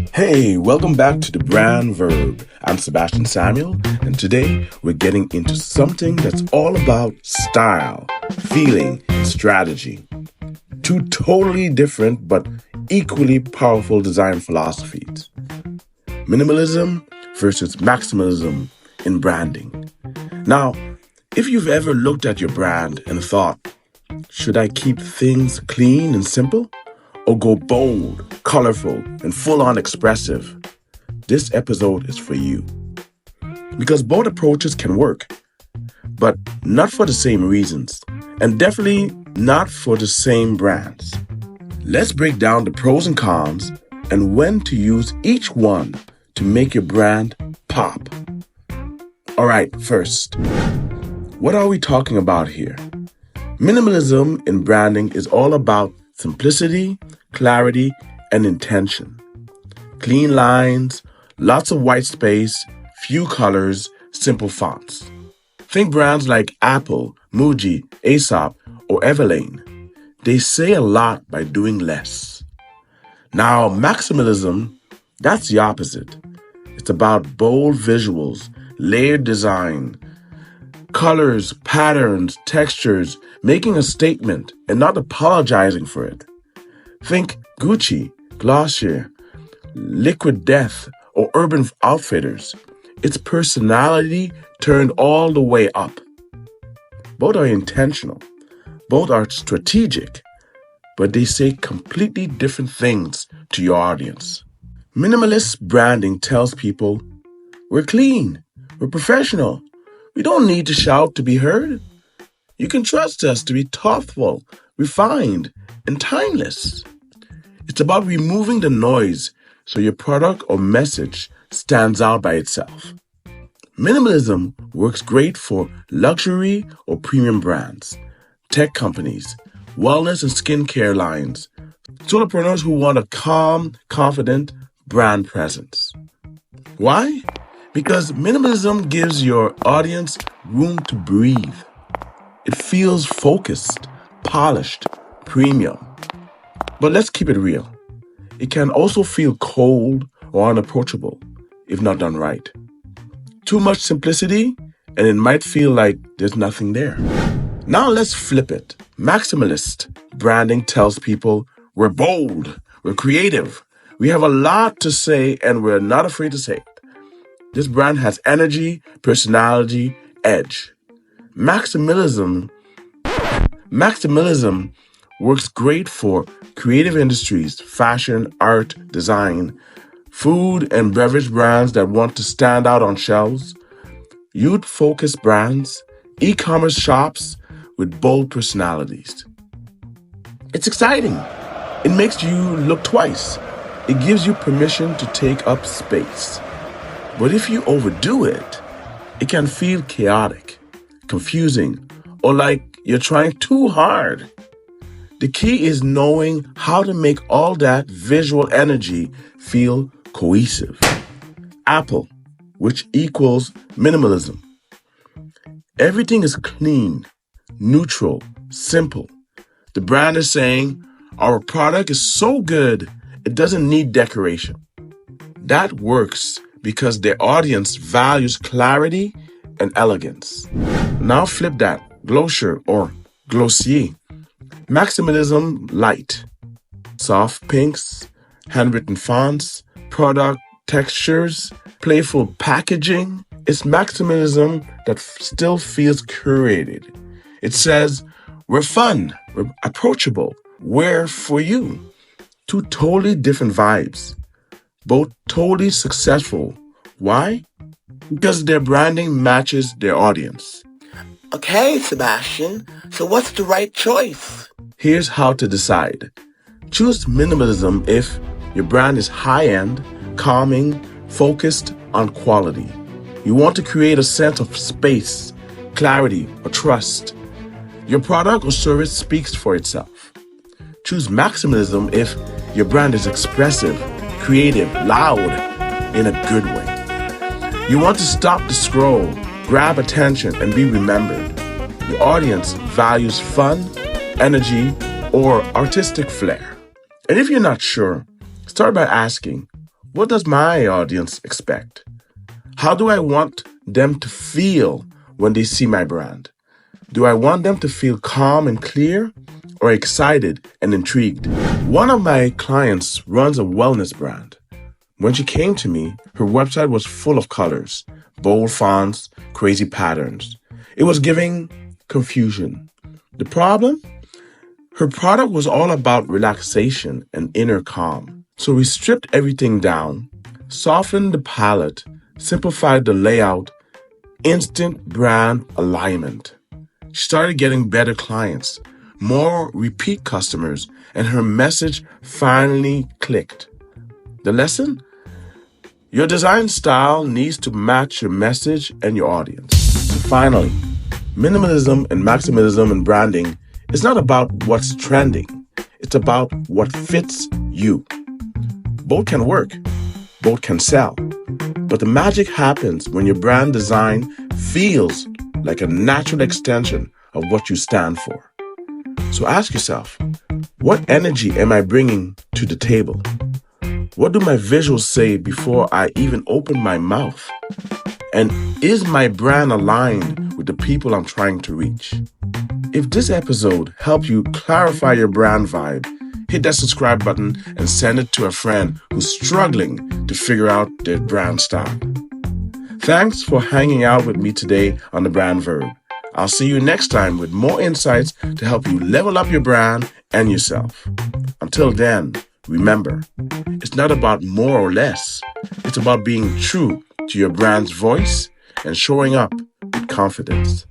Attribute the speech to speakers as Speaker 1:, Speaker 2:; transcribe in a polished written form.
Speaker 1: Hey, welcome back to the Brand Verb. I'm Sebastian Samuel, and today we're getting into something that's all about style, feeling, and strategy. Two totally different but equally powerful design philosophies. Minimalism versus maximalism in branding. Now, if you've ever looked at your brand and thought, should I keep things clean and simple? Or go bold, colorful, and full-on expressive? This episode is for you. Because both approaches can work, but not for the same reasons, and definitely not for the same brands. Let's break down the pros and cons and when to use each one to make your brand pop. Alright, first, what are we talking about here? Minimalism in branding is all about simplicity, clarity, and intention. Clean lines, lots of white space, few colors, simple fonts. Think brands like Apple, Muji, Aesop, or Everlane. They say a lot by doing less. Now, maximalism, that's the opposite. It's about bold visuals, layered design, colors, patterns, textures, making a statement and not apologizing for it. Think Gucci, Glossier, Liquid Death, or Urban Outfitters. It's personality turned all the way up. Both are intentional. Both are strategic. But they say completely different things to your audience. Minimalist branding tells people, we're clean, we're professional. We don't need to shout to be heard. You can trust us to be thoughtful, refined, and timeless. It's about removing the noise so your product or message stands out by itself. Minimalism works great for luxury or premium brands, tech companies, wellness and skincare lines, solopreneurs who want a calm, confident brand presence. Why? Because minimalism gives your audience room to breathe. It feels focused, polished, premium. But let's keep it real. It can also feel cold or unapproachable if not done right. Too much simplicity, and it might feel like there's nothing there. Now let's flip it. Maximalist branding tells people we're bold, we're creative, we have a lot to say, and we're not afraid to say it. This brand has energy, personality, edge. Maximalism works great for creative industries, fashion, art, design, food and beverage brands that want to stand out on shelves, youth-focused brands, e-commerce shops with bold personalities. It's exciting. It makes you look twice. It gives you permission to take up space. But if you overdo it, it can feel chaotic, confusing, or like you're trying too hard. The key is knowing how to make all that visual energy feel cohesive. Apple, which equals minimalism. Everything is clean, neutral, simple. The brand is saying, our product is so good, it doesn't need decoration. That works because their audience values clarity and elegance. Now flip that, Glossier or Glossier. Maximalism light. Soft pinks, handwritten fonts, product textures, playful packaging. It's maximalism that still feels curated. It says, we're fun, we're approachable, we're for you. Two totally different vibes. Both totally successful. Why? Because their branding matches their audience.
Speaker 2: Okay, Sebastian, so what's the right choice?
Speaker 1: Here's how to decide. Choose minimalism if your brand is high-end, calming, focused on quality. You want to create a sense of space, clarity, or trust. Your product or service speaks for itself. Choose maximalism if your brand is expressive, creative, loud, in a good way. You want to stop the scroll, grab attention, and be remembered. Your audience values fun, energy, or artistic flair. And if you're not sure, start by asking, What does my audience expect? How do I want them to feel when they see my brand? Do I want them to feel calm and clear or excited and intrigued? One of my clients runs a wellness brand. When she came to me, her website was full of colors, bold fonts, crazy patterns. It was giving confusion. The problem? Her product was all about relaxation and inner calm. So we stripped everything down, softened the palette, simplified the layout, instant brand alignment. She started getting better clients, more repeat customers, and her message finally clicked. The lesson? Your design style needs to match your message and your audience. So finally, minimalism and maximalism and branding is not about what's trending. It's about what fits you. Both can work. Both can sell. But the magic happens when your brand design feels like a natural extension of what you stand for. So ask yourself, what energy am I bringing to the table? What do my visuals say before I even open my mouth? And is my brand aligned with the people I'm trying to reach? If this episode helped you clarify your brand vibe, hit that subscribe button and send it to a friend who's struggling to figure out their brand style. Thanks for hanging out with me today on the Brand Verb. I'll see you next time with more insights to help you level up your brand and yourself. Until then, remember, it's not about more or less. It's about being true to your brand's voice and showing up with confidence.